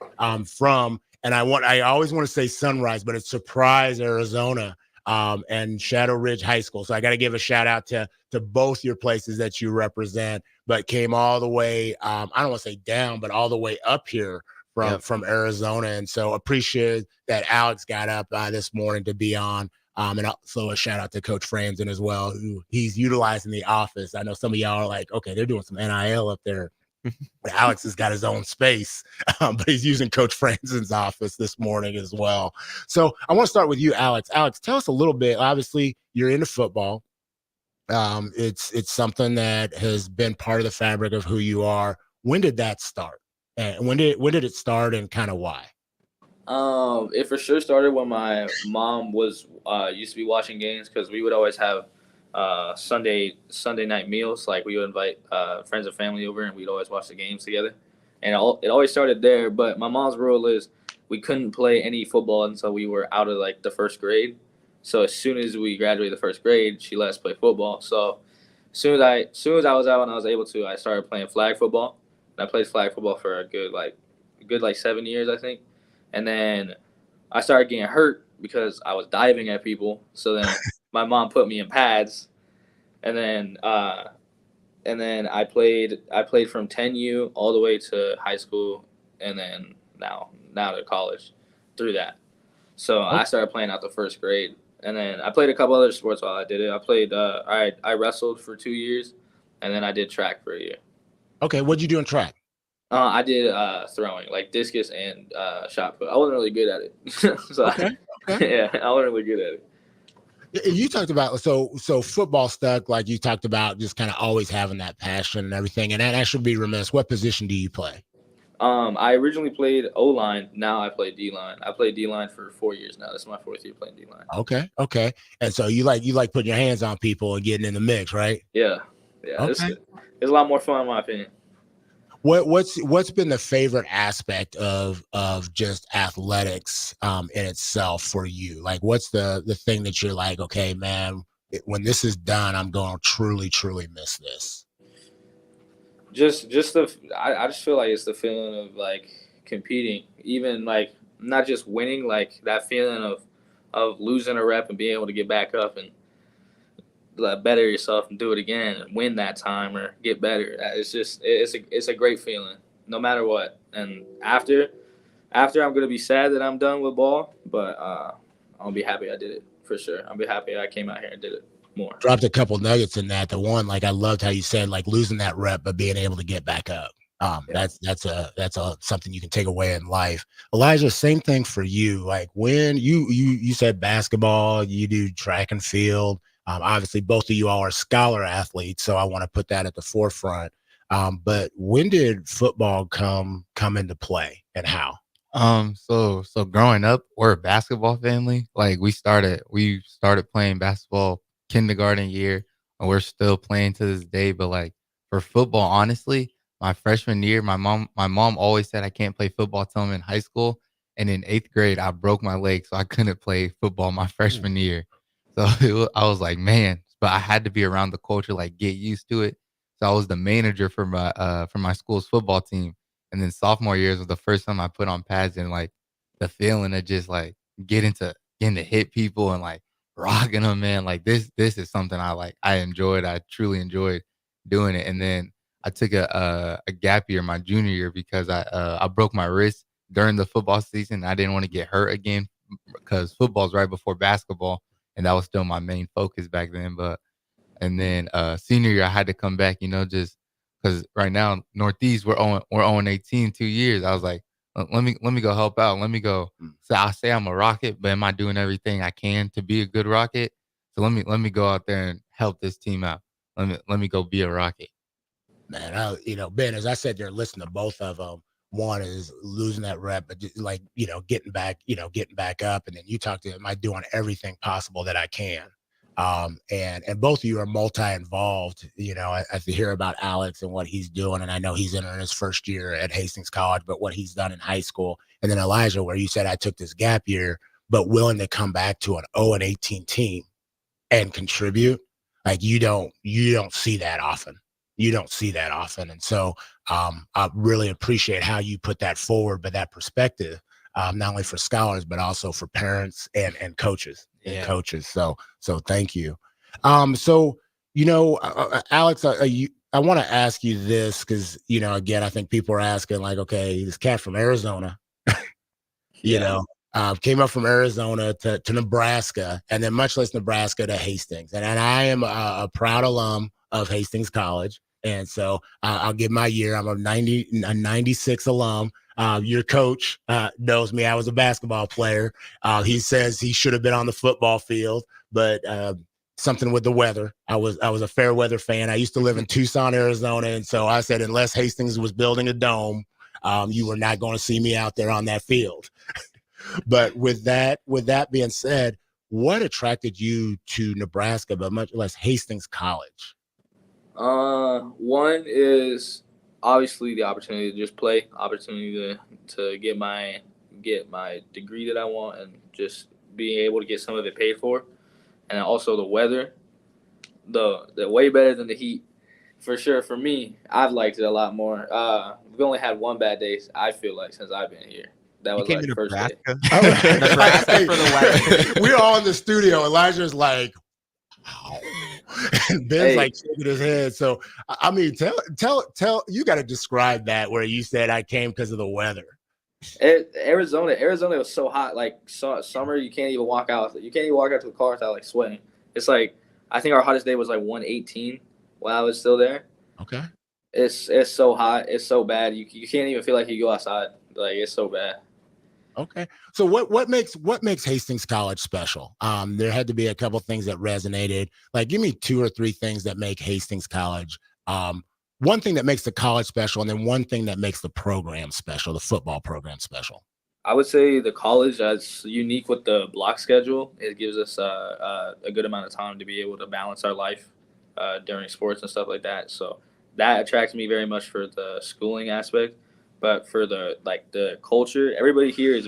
S6: and I always want to say Sunrise, but it's Surprise, Arizona, and Shadow Ridge High School. So I got to give a shout out to both your places that you represent, but came all the way, I don't want to say down, but all the way up here from Arizona. And so appreciate that Alex got up this morning to be on. And also a shout out to Coach Franzen as well, who he's utilizing the office. I know some of y'all are like, okay, they're doing some NIL up there. But Alex has got his own space, but he's using Coach Franzen's office this morning as well. So I want to start with you, Alex. Alex, tell us a little bit. Obviously, you're into football. It's something that has been part of the fabric of who you are. When did that start? And when did it start, and kind of why?
S9: It for sure started when my mom was used to be watching games, because we would always have Sunday night meals. Like, we would invite friends and family over, and we'd always watch the games together. And it always started there. But my mom's rule is we couldn't play any football until we were out of like the first grade. So as soon as we graduated the first grade, she let us play football. So as soon as I was out and I was able to, I started playing flag football. And I played flag football for a good 7 years, I think. And then I started getting hurt because I was diving at people. So then my mom put me in pads, and then I played from 10U all the way to high school, and then now to college through that. So I started playing out the first grade, and then I played a couple other sports while I did it. I played I wrestled for 2 years, and then I did track for a year.
S6: Okay, what'd you do in track?
S9: I did throwing, like discus and shot put. I wasn't really good at it. So
S6: Okay.
S9: yeah, I wasn't really good at it.
S6: You talked about so football stuck, like you talked about, just kind of always having that passion and everything. And that I should be remiss. What position do you play?
S9: I originally played O-line. Now I play D-line. I played D-line for 4 years now. This is my 4th year playing D-line.
S6: Okay. And so you like putting your hands on people and getting in the mix, right?
S9: Yeah.
S6: Okay.
S9: It's a lot more fun in my opinion.
S6: What's been the favorite aspect of just athletics in itself for you? Like, what's the thing that you're like, okay, man, when this is done, I'm going to truly miss this?
S9: I just feel like it's the feeling of like competing, even like not just winning, like that feeling of losing a rep and being able to get back up and better yourself and do it again and win that time or get better. It's a great feeling no matter what. And after I'm going to be sad that I'm done with ball, but I'll be happy I did it for sure. I'll be happy I came out here and did it more.
S6: Dropped a couple nuggets in that. The one, like, I loved how you said, like, losing that rep but being able to get back up. That's something you can take away in life. Elijah, same thing for you. Like, when you said basketball, you do track and field. Obviously, both of you all are scholar athletes, so I want to put that at the forefront. But when did football come into play, and how?
S8: So growing up, we're a basketball family. Like, we started playing basketball kindergarten year, and we're still playing to this day. But like for football, honestly, my freshman year, my mom always said I can't play football till I'm in high school. And in 8th grade, I broke my leg, so I couldn't play football my freshman year. So I was like, man, but I had to be around the culture, like get used to it. So I was the manager for my school's football team. And then sophomore year was the first time I put on pads, and like the feeling of just like getting to hit people and like rocking them, man. Like this is something I enjoyed. I truly enjoyed doing it. And then I took a gap year my junior year because I broke my wrist during the football season. I didn't want to get hurt again because football's right before basketball. And that was still my main focus back then. And then senior year, I had to come back, just because right now, Northeast, we're 0-18 2 years. I was like, let me go help out. Let me go. So I say I'm a Rocket, but am I doing everything I can to be a good Rocket? So let me go out there and help this team out. Let me go be a Rocket.
S6: Man, Ben, as I said there, listen to both of them. One is losing that rep, but just like, getting back up. And then you talk to, am I doing everything possible that I can? And both of you are multi-involved. I hear about Alex and what he's doing, and I know he's in his first year at Hastings College, but what he's done in high school. And then Elijah, where you said I took this gap year, but willing to come back to an 0-18 team and contribute. Like you don't see that often. You don't see that often. And so I really appreciate how you put that forward, but that perspective, not only for scholars, but also for parents and coaches and coaches. So thank you. So, Alex, I want to ask you this because, again, I think people are asking like, okay, this cat from Arizona, came up from Arizona to Nebraska, and then much less Nebraska to Hastings. And I am a proud alum of Hastings College. And so I'll give my year. I'm a 96 alum. Your coach knows me. I was a basketball player. He says he should have been on the football field, but something with the weather. I was a fair weather fan. I used to live in Tucson, Arizona. And so I said, unless Hastings was building a dome, you were not going to see me out there on that field. But with that being said, what attracted you to Nebraska, but much less Hastings College?
S9: One is obviously the opportunity to just play, opportunity to get my degree that I want, and just being able to get some of it paid for, and also the weather, the way better than the heat, for sure. For me, I've liked it a lot more. We've only had one bad day, I feel like, since I've been here. That was like first day.
S6: Nebraska for the weather. We're all in the studio. Elijah's like, wow. And Ben's like shaking his head. So, I mean, tell, you got to describe that where you said I came because of the weather.
S9: Arizona was so hot. Like summer, you can't even walk out. You can't even walk out to the car without like sweating. It's like, I think our hottest day was like 118 while I was still there.
S6: Okay.
S9: It's so hot. It's so bad. You can't even feel like you go outside. Like, it's so bad.
S6: Okay. So what makes Hastings College special? There had to be a couple things that resonated. Like, give me 2 or 3 things that make Hastings College. One thing that makes the college special, and then one thing that makes the program special, the football program special.
S9: I would say the college, that's unique with the block schedule. It gives us a good amount of time to be able to balance our life during sports and stuff like that. So that attracts me very much for the schooling aspect. But for the culture, everybody here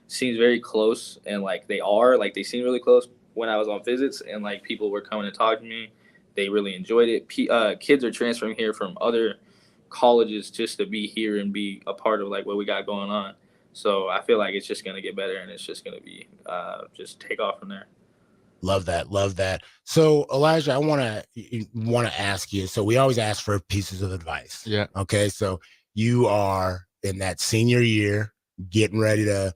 S9: seems very close, and they seem really close when I was on visits, and like people were coming to talk to me. They really enjoyed it. Kids are transferring here from other colleges just to be here and be a part of like what we got going on. So I feel like it's just gonna get better, and it's just gonna be just take off from there.
S6: Love that. So Elijah, I want to ask you. So we always ask for pieces of advice.
S8: Yeah.
S6: Okay. So you are in that senior year, getting ready to,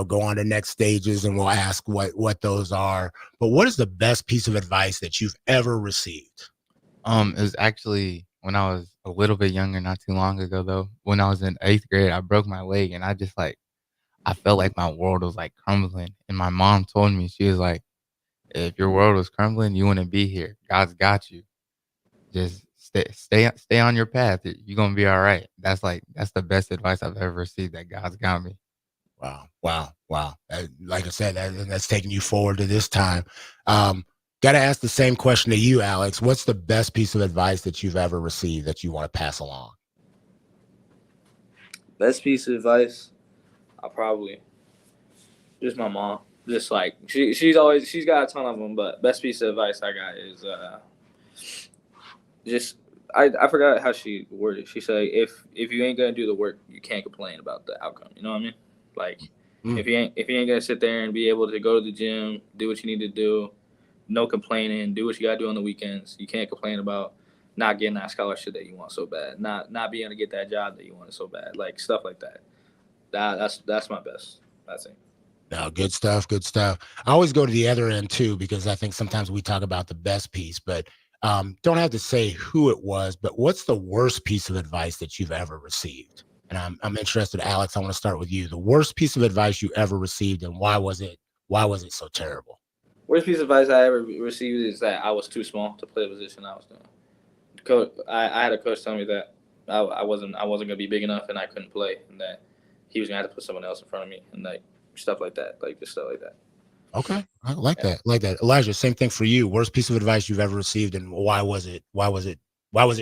S6: go on to next stages, and we'll ask what those are. But what is the best piece of advice that you've ever received?
S8: It was actually when I was a little bit younger, not too long ago though. When I was in 8th grade, I broke my leg, and I felt like my world was like crumbling. And my mom told me, she was like, if your world was crumbling, you wouldn't be here. God's got you. Just stay on your path. You're gonna be all right. That's the best advice I've ever received, that God's got me.
S6: Wow. Like I said, that's taking you forward to this time. Got to ask the same question to you, Alex. What's the best piece of advice that you've ever received that you want to pass along?
S9: Best piece of advice, just my mom. Just like she's got a ton of them, but best piece of advice I got is just I forgot how she worded it. She said, if you ain't gonna do the work, you can't complain about the outcome. You know what I mean? Like if you ain't gonna sit there and be able to go to the gym, do what you need to do, no complaining, do what you gotta do on the weekends. You can't complain about not getting that scholarship that you want so bad, not being able to get that job that you want so bad, like stuff like that. That's my best, I think.
S6: No, good stuff. I always go to the other end too, because I think sometimes we talk about the best piece, but don't have to say who it was, but what's the worst piece of advice that you've ever received? And I'm interested, Alex, I want to start with you. The worst piece of advice you ever received, and why was it so terrible?
S9: Worst piece of advice I ever received is that I was too small to play the position I was doing. Coach, I had a coach tell me that I wasn't gonna be big enough and I couldn't play, and that he was gonna have to put someone else in front of me, and like stuff like that, just stuff like that.
S6: Okay, I like that. Elijah, same thing for you. Worst piece of advice you've ever received, and why was it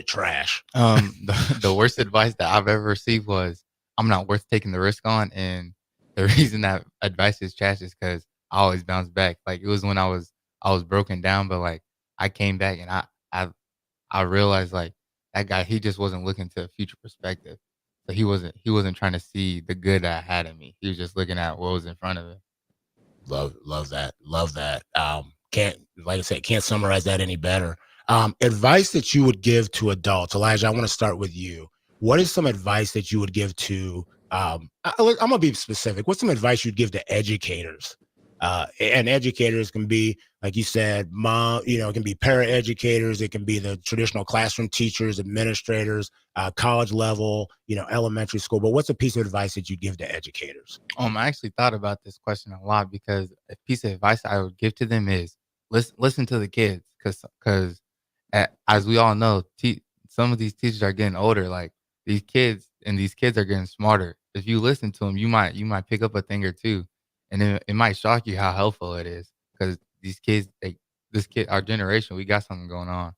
S6: trash?
S8: The worst advice that I've ever received was, I'm not worth taking the risk on, and the reason that advice is trash is because I always bounce back. Like it was when I was broken down, but like I came back and I realized like that guy, he just wasn't looking to a future perspective. So he wasn't trying to see the good that I had in me. He was just looking at what was in front of him.
S6: Love that. Can't summarize that any better. Advice that you would give to adults. Elijah, I want to start with you. What is some advice that you would give to, I'm going to be specific. What's some advice you'd give to educators? And educators can be, like you said, it can be paraeducators. It can be the traditional classroom teachers, administrators, college level, elementary school. But what's a piece of advice that you'd give to educators?
S8: I actually thought about this question a lot because a piece of advice I would give to them is listen to the kids. Because as we all know, some of these teachers are getting older. Like these kids are getting smarter. If you listen to them, you might pick up a thing or two. And it might shock you how helpful it is because these kids, our generation, we got something going on.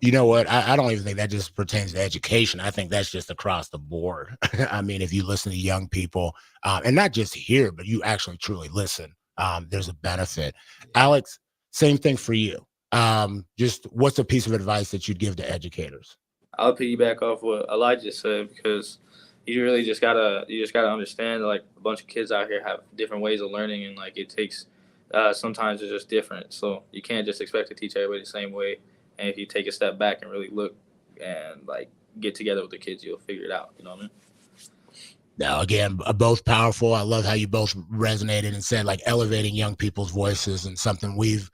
S6: You know what? I don't even think that just pertains to education. I think that's just across the board. I mean, if you listen to young people, and not just here, but you actually truly listen, there's a benefit. Alex, same thing for you. Just what's a piece of advice that you'd give to educators?
S9: I'll piggyback off what Elijah said because you really just gotta understand like a bunch of kids out here have different ways of learning and like it takes sometimes it's just different. So you can't just expect to teach everybody the same way. And if you take a step back and really look and like get together with the kids, you'll figure it out. You know what I mean?
S6: Now, again, both powerful. I love how you both resonated and said like elevating young people's voices, and something we've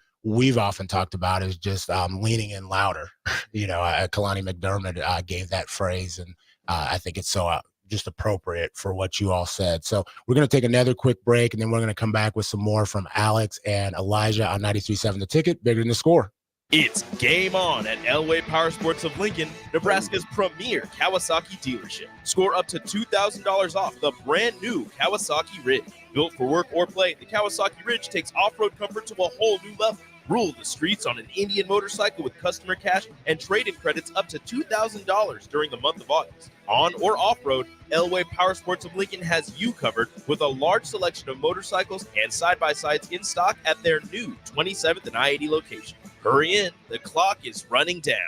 S6: often talked about is just leaning in louder. Kalani McDermott gave that phrase, and I think it's so just appropriate for what you all said. So we're going to take another quick break, and then we're going to come back with some more from Alex and Elijah on 93.7 The Ticket, Bigger Than the Score.
S5: It's game on at Elway Power Sports of Lincoln, Nebraska's premier Kawasaki dealership. Score up to $2,000 off the brand new Kawasaki Ridge. Built for work or play, the Kawasaki Ridge takes off-road comfort to a whole new level. Rule the streets on an Indian motorcycle with customer cash and trade-in credits up to $2,000 during the month of August. On or off-road, Elway Power Sports of Lincoln has you covered with a large selection of motorcycles and side-by-sides in stock at their new 27th and I-80 location. Hurry in, the clock is running down.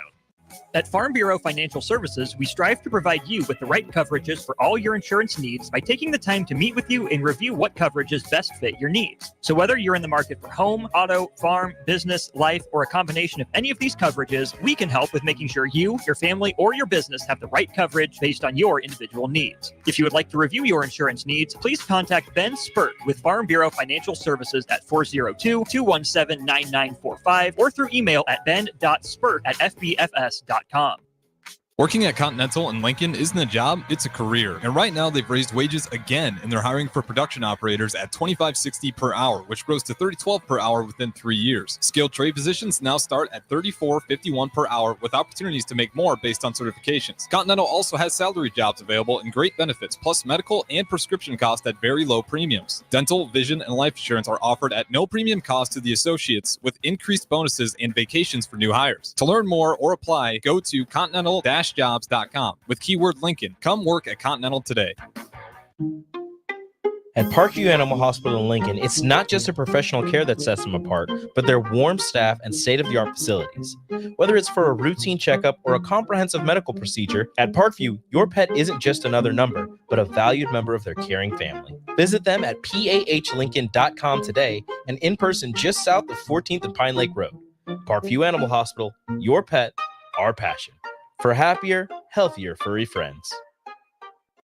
S20: At Farm Bureau Financial Services, we strive to provide you with the right coverages for all your insurance needs by taking the time to meet with you and review what coverages best fit your needs. So whether you're in the market for home, auto, farm, business, life, or a combination of any of these coverages, we can help with making sure you, your family, or your business have the right coverage based on your individual needs. If you would like to review your insurance needs, please contact Ben Spurt with Farm Bureau Financial Services at 402-217-9945 or through email at ben.spurt@fbfs.com.
S19: Working at Continental in Lincoln isn't a job, it's a career. And right now they've raised wages again and they're hiring for production operators at $25.60 per hour, which grows to $30.12 per hour within 3 years. Skilled trade positions now start at $34.51 per hour with opportunities to make more based on certifications. Continental also has salary jobs available and great benefits, plus medical and prescription costs at very low premiums. Dental, vision, and life insurance are offered at no premium cost to the associates with increased bonuses and vacations for new hires. To learn more or apply, go to continental-jobs.com with keyword Lincoln. Come work at Continental today.
S5: At Parkview Animal Hospital in Lincoln, it's not just a professional care that sets them apart, but their warm staff and state-of-the-art facilities. Whether it's for a routine checkup or a comprehensive medical procedure, at Parkview, your pet isn't just another number, but a valued member of their caring family. Visit them at pahlincoln.com today and in person just south of 14th and Pine Lake Road. Parkview Animal Hospital, your pet, our passion. For happier, healthier furry friends.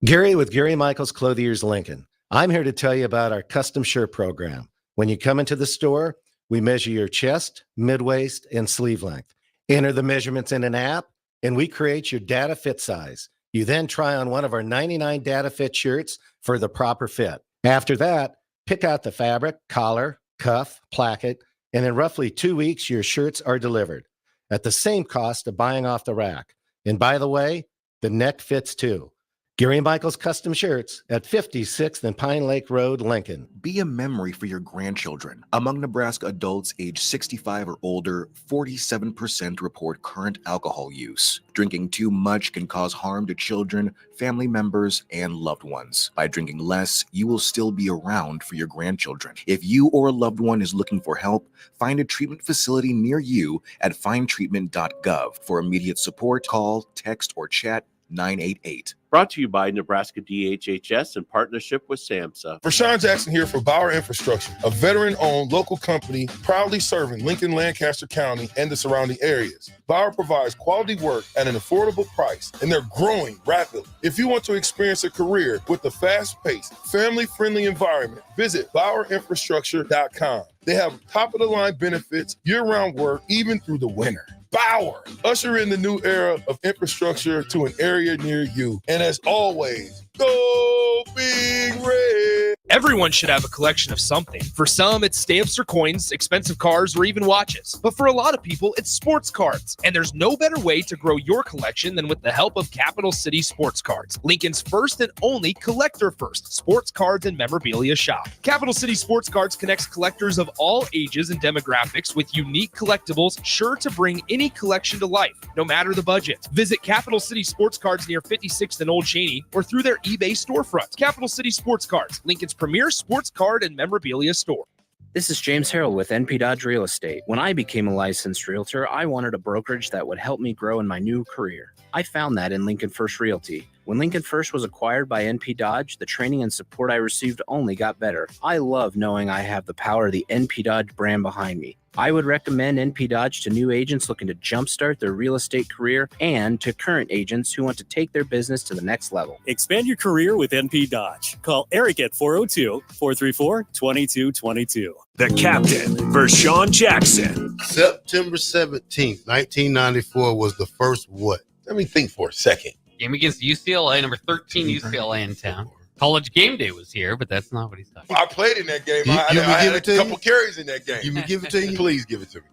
S21: Gary with Gary Michaels Clothiers Lincoln. I'm here to tell you about our custom shirt program. When you come into the store, we measure your chest, mid-waist, and sleeve length. Enter the measurements in an app, and we create your data fit size. You then try on one of our 99 data fit shirts for the proper fit. After that, pick out the fabric, collar, cuff, placket, and in roughly 2 weeks, your shirts are delivered at the same cost of buying off the rack. And by the way, the neck fits too. Gary Michaels Custom Shirts at 56th and Pine Lake Road, Lincoln.
S2: Be a memory for your grandchildren. Among Nebraska adults age 65 or older, 47% report current alcohol use. Drinking too much can cause harm to children, family members, and loved ones. By drinking less, you will still be around for your grandchildren. If you or a loved one is looking for help, find a treatment facility near you at findtreatment.gov. For immediate support, call, text, or chat 988.
S22: Brought to you by Nebraska DHHS in partnership with SAMHSA.
S23: Rashawn Jackson here for Bauer Infrastructure, a veteran-owned local company proudly serving Lincoln, Lancaster County, and the surrounding areas. Bauer provides quality work at an affordable price, and they're growing rapidly. If you want to experience a career with a fast-paced, family-friendly environment, visit BauerInfrastructure.com. They have top-of-the-line benefits, year-round work, even through the winter. Bauer, usher in the new era of infrastructure to an area near you. And as always, go Big Red.
S3: Everyone should have a collection of something. For some, it's stamps or coins, expensive cars, or even watches. But for a lot of people, it's sports cards. And there's no better way to grow your collection than with the help of Capital City Sports Cards, Lincoln's first and only collector-first sports cards and memorabilia shop. Capital City Sports Cards connects collectors of all ages and demographics with unique collectibles sure to bring any collection to life, no matter the budget. Visit Capital City Sports Cards near 56th and Old Cheney or through their eBay storefront. Capital City Sports Cards, Lincoln's premier sports card and memorabilia store.
S24: This is James Harrell with NP Dodge Real Estate. When I became a licensed realtor, I wanted a brokerage that would help me grow in my new career. I found that in Lincoln First Realty. When Lincoln First was acquired by NP Dodge, the training and support I received only got better. I love knowing I have the power of the NP Dodge brand behind me. I would recommend NP Dodge to new agents looking to jumpstart their real estate career and to current agents who want to take their business to the next level.
S25: Expand your career with NP Dodge. Call Eric at 402-434-2222.
S1: The captain, Vershawn Jackson.
S26: September 17th, 1994 was the first what? Let me think for a second.
S27: Game against UCLA, number 13 UCLA in town. College Game Day was here, but that's not what he's talking about.
S26: I played in that game. I had a couple carries in that game. You me give it to you? Please give it to me.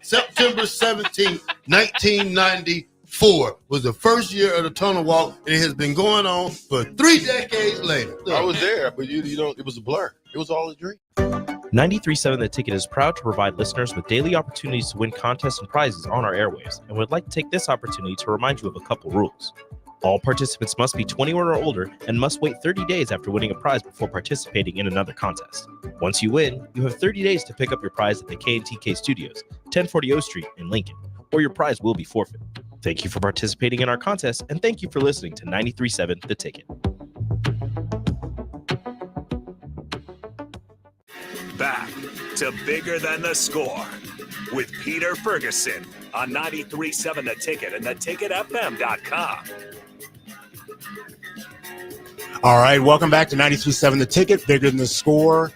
S26: September 17th, 1994 was the first year of the tunnel walk, and it has been going on for 3 decades later. I was there, but you don't. It was a blur. It was all a dream.
S5: 93.7 The Ticket is proud to provide listeners with daily opportunities to win contests and prizes on our airwaves, and would like to take this opportunity to remind you of a couple rules. All participants must be 21 or older and must wait 30 days after winning a prize before participating in another contest. Once you win, you have 30 days to pick up your prize at the K&TK Studios, 1040 O Street in Lincoln, or your prize will be forfeited. Thank you for participating in our contest, and thank you for listening to 93.7 The Ticket.
S1: Back to Bigger Than the Score with Peter Ferguson on 93.7 The Ticket and theticketfm.com.
S6: All right, welcome back to 93.7 The Ticket, Bigger Than the Score.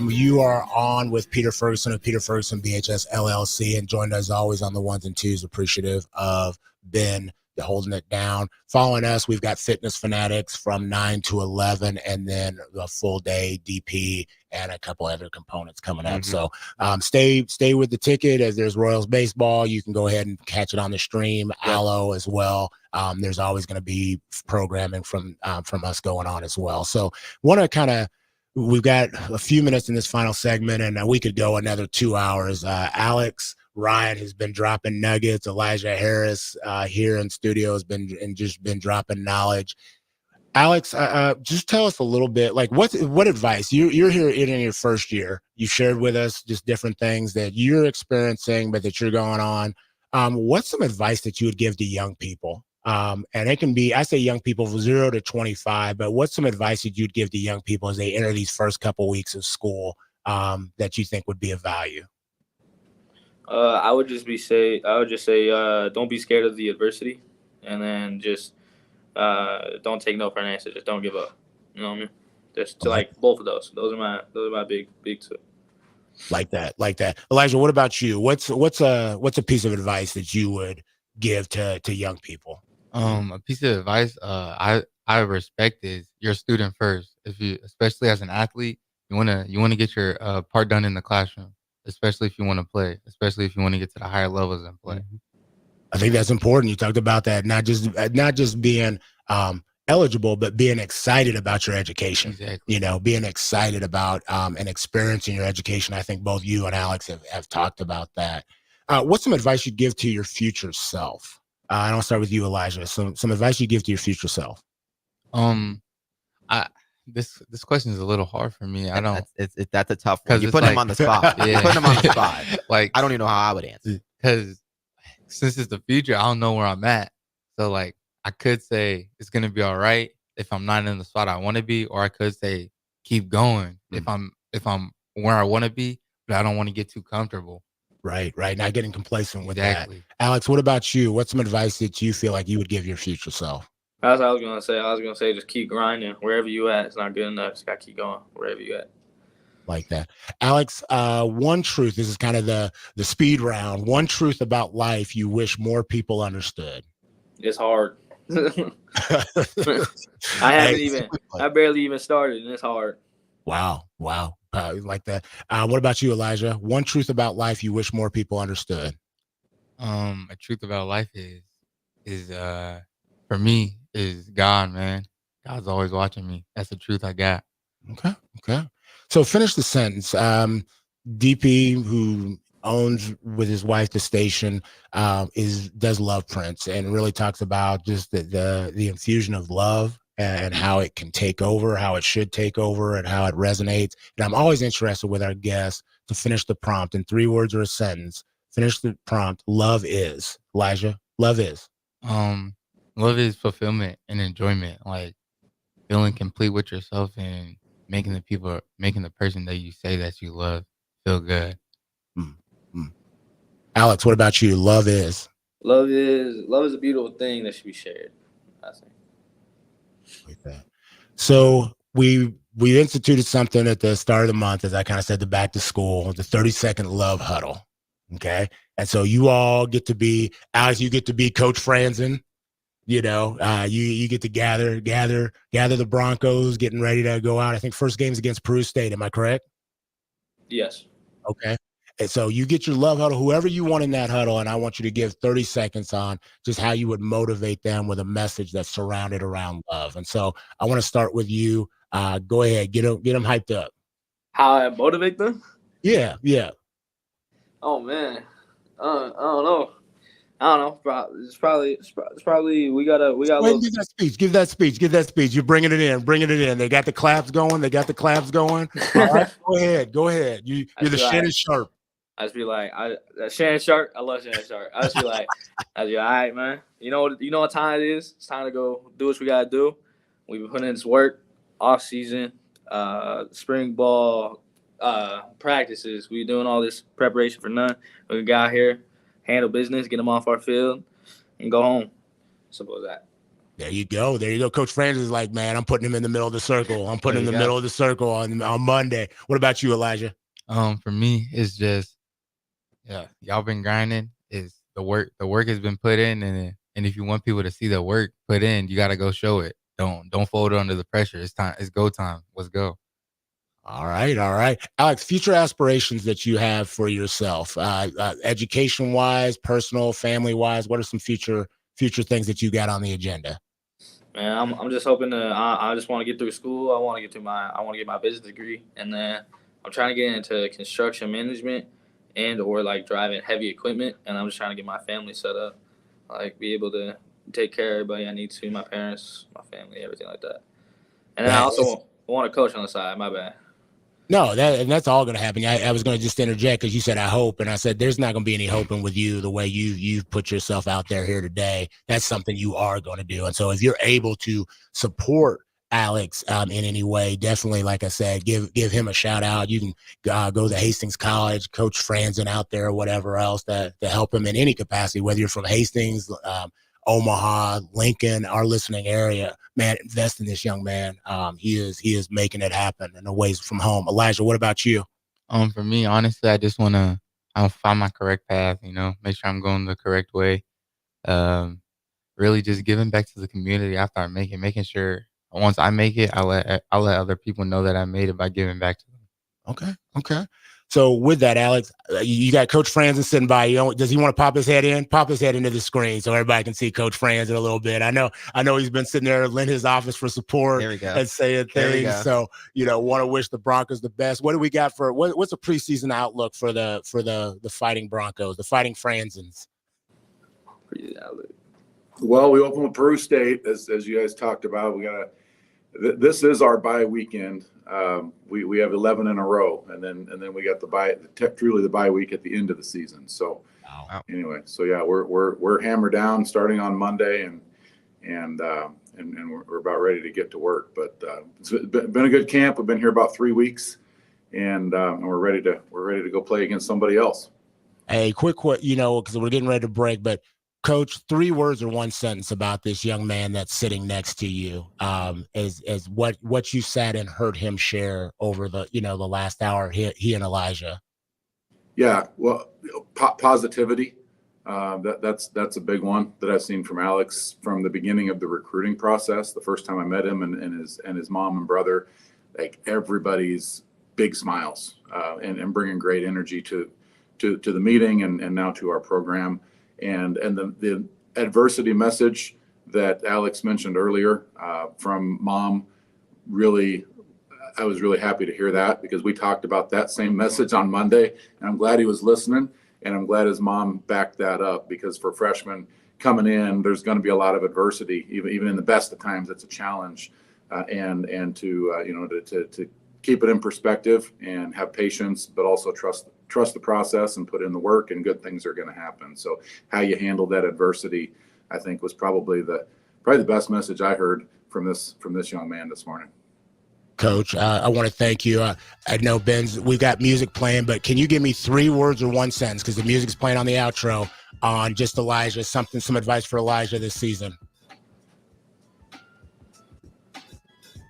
S6: You are on with Peter Ferguson of Peter Ferguson BHS LLC, and joined as always on the ones and twos. Appreciative of Ben holding it down. Following us, we've got Fitness Fanatics from 9 to 11, and then a full day DP and a couple other components coming up. So stay with the ticket. As there's Royals baseball, you can go ahead and catch it on the stream. Allo as well. There's always going to be programming from us going on as well. So want to we've got a few minutes in this final segment, and we could go another 2 hours. Alex Ryan has been dropping nuggets. Elijah Harris here in studio has been dropping knowledge. Alex, just tell us a little bit, like what advice you're here in your first year. You've shared with us just different things that you're experiencing, but that you're going on. What's some advice that you would give to young people? And it can be, I say young people from 0 to 25, but what's some advice that you'd give to young people as they enter these first couple weeks of school that you think would be of value?
S9: I would just say, don't be scared of the adversity, and then just don't take no for an answer. Just don't give up. You know what I mean? Just like both of those. Those are my big two.
S6: Like that. Elijah, what about you? What's a piece of advice that you would give to young people?
S8: A piece of advice I respect is you're a student first. If you, especially as an athlete, you wanna get your part done in the classroom. especially if you want to play, especially if you want to get to the higher levels and play.
S6: I think that's important. You talked about that, not just being eligible, but being excited about your education.
S8: Exactly.
S6: Being excited about and experiencing your education. I think both you and Alex have talked about that. What's some advice you'd give to your future self? And I'll start with you, Elijah. Some advice you give to your future self.
S8: This question is a little hard for me. I don't.
S7: That's a tough one. You put him on the spot.
S8: Yeah.
S7: You put him on the spot.
S8: Like,
S7: I don't even know how I would answer.
S8: Because since it's the future, I don't know where I'm at. So like, I could say it's gonna be all right if I'm not in the spot I want to be, or I could say keep going if I'm where I want to be, but I don't want to get too comfortable.
S6: Right. Not getting complacent with
S8: Exactly.
S6: that. Alex, what about you? What's some advice that you feel like you would give your future self?
S9: That's what I was gonna say. I was gonna say just keep grinding. Wherever you at, it's not good enough. Just gotta keep going. Wherever you at.
S6: Like that. Alex, one truth, this is kind of the speed round. One truth about life you wish more people understood.
S9: It's hard. I barely even started, and it's hard.
S6: Wow. Like that. What about you, Elijah? One truth about life you wish more people understood.
S8: A truth about life is for me is God, man. God's always watching me. That's the truth I got.
S6: Okay. So finish the sentence. DP, who owns with his wife the station, does love Prince and really talks about just the infusion of love and how it can take over, how it should take over, and how it resonates. And I'm always interested with our guests to finish the prompt in 3 words or a sentence. Finish the prompt. Love is. Elijah, love is.
S8: Love is fulfillment and enjoyment, like feeling complete with yourself and making the person that you say that you love feel good.
S6: Alex, what about you? Love is.
S9: Love is a beautiful thing that should be shared, I think.
S6: Like that. So we instituted something at the start of the month, as I kind of said, the back to school, the 30-second love huddle. Okay. And so you all get to be, Alex, you get to be Coach Franzen. You get to gather the Broncos getting ready to go out. I think first game's against Peru State. Am I correct?
S9: Yes.
S6: Okay. And so you get your love huddle, whoever you want in that huddle, and I want you to give 30 seconds on just how you would motivate them with a message that's surrounded around love. And so I want to start with you. Go ahead, get them hyped up.
S9: How I motivate them?
S6: Yeah.
S9: Oh man, I don't know. It's probably we got.
S6: Give that speech. You're bringing it in. They got the claps going. All right, go ahead. You're the Shannon Sharp.
S9: I just be like, Shannon Sharp. I love Shannon Sharp. I just be like, all right, man. You know what time it is? It's time to go do what we gotta do. We've been putting in this work, off season, spring ball, practices. We doing all this preparation for none. We got here, handle business, get them off our field, and go home. Simple as that.
S6: There you go. Coach Francis is like, man, I'm putting him in the middle of the circle. I'm putting him in the middle of the circle on Monday. What about you, Elijah?
S8: For me, it's just, y'all been grinding. Is the work has been put in, and if you want people to see the work put in, you got to go show it. Don't fold it under the pressure. It's time. It's go time. Let's go.
S6: All right. Alex, future aspirations that you have for yourself, education wise, personal, family wise, what are some future things that you got on the agenda?
S9: Man, I'm just hoping to. I just want to get through school. I want to get my business degree, and then I'm trying to get into construction management and or like driving heavy equipment. And I'm just trying to get my family set up, like be able to take care of everybody I need to, my parents, my family, everything like that. And then I also want to coach on the side. My bad.
S6: No, that's all going to happen. I was going to just interject because you said I hope, and I said there's not going to be any hoping with you the way you've put yourself out there here today. That's something you are going to do, and so if you're able to support Alex in any way, definitely, like I said, give him a shout out. You can go to Hastings College, Coach Franzen out there, or whatever else to help him in any capacity, whether you're from Hastings, Omaha, Lincoln, our listening area. Man, invest in this young man. He is making it happen in ways from home. Elijah, what about you?
S8: For me, honestly, I just want to find my correct path, make sure I'm going the correct way. Really just giving back to the community after I make it, making sure once I make it, I'll let other people know that I made it by giving back to them.
S6: Okay. So with that, Alex, you got Coach Franzen sitting by you. Does he want to pop his head in? Pop his head into the screen so everybody can see Coach Franzen a little bit. I know he's been sitting there in his office for support and saying things. So, want to wish the Broncos the best. What do we got for what's a preseason outlook for the Fighting Broncos, the Fighting Franzens?
S4: Well, we open with Peru State, as you guys talked about. This is our bye weekend. We have 11 in a row, and then we got truly the bye week at the end of the season. So anyway, yeah, we're hammered down starting on Monday, and we're about ready to get to work. But it's been a good camp. We've been here about 3 weeks, and we're ready to go play against somebody else.
S6: Hey, quick, because we're getting ready to break, but Coach, 3 words or 1 sentence about this young man that's sitting next to you, as what you sat and heard him share over the last hour. He and Elijah. Yeah, well, positivity. That's a big one that I've seen from Alex from the beginning of the recruiting process. The first time I met him and his mom and brother, like everybody's big smiles and bringing great energy to the meeting and now to our program. And the adversity message that Alex mentioned earlier from Mom, really, I was really happy to hear that, because we talked about that same message on Monday, and I'm glad he was listening, and I'm glad his mom backed that up, because for freshmen coming in, there's going to be a lot of adversity, even in the best of times. It's a challenge, and to keep it in perspective and have patience, but also trust the process and put in the work, and good things are going to happen. So how you handle that adversity, I think, was probably the best message I heard from this young man this morning. Coach, I want to thank you. I know, Ben's, we've got music playing, but can you give me 3 words or 1 sentence, because the music's playing on the outro, on just Elijah, some advice for Elijah this season?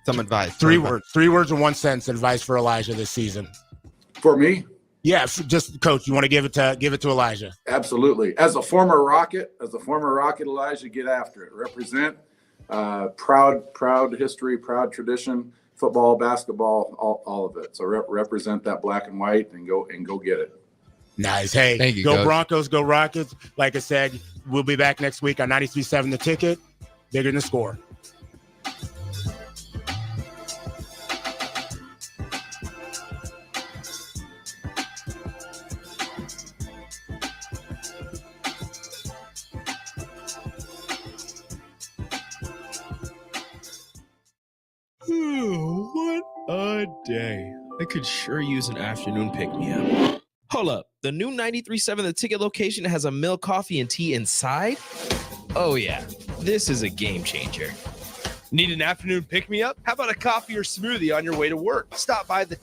S7: Some advice.
S6: 3 words. 3 words or 1 sentence advice for Elijah this season.
S4: For me?
S6: Yeah, just Coach. You want to give it to Elijah?
S4: Absolutely. As a former Rocket, Elijah, get after it. Represent. Proud history, proud tradition. Football, basketball, all of it. So represent that black and white and go get it.
S6: Nice. Hey,
S4: Thank you,
S6: go
S4: Coach.
S6: Broncos, go Rockets. Like I said, we'll be back next week on 93.7 The Ticket. Bigger than the score.
S5: What a day. I could sure use an afternoon pick-me-up. Hold up. The new 93.7 The Ticket location has a milk, coffee, and tea inside? Oh, yeah. This is a game changer.
S3: Need an afternoon pick-me-up? How about a coffee or smoothie on your way to work? Stop by the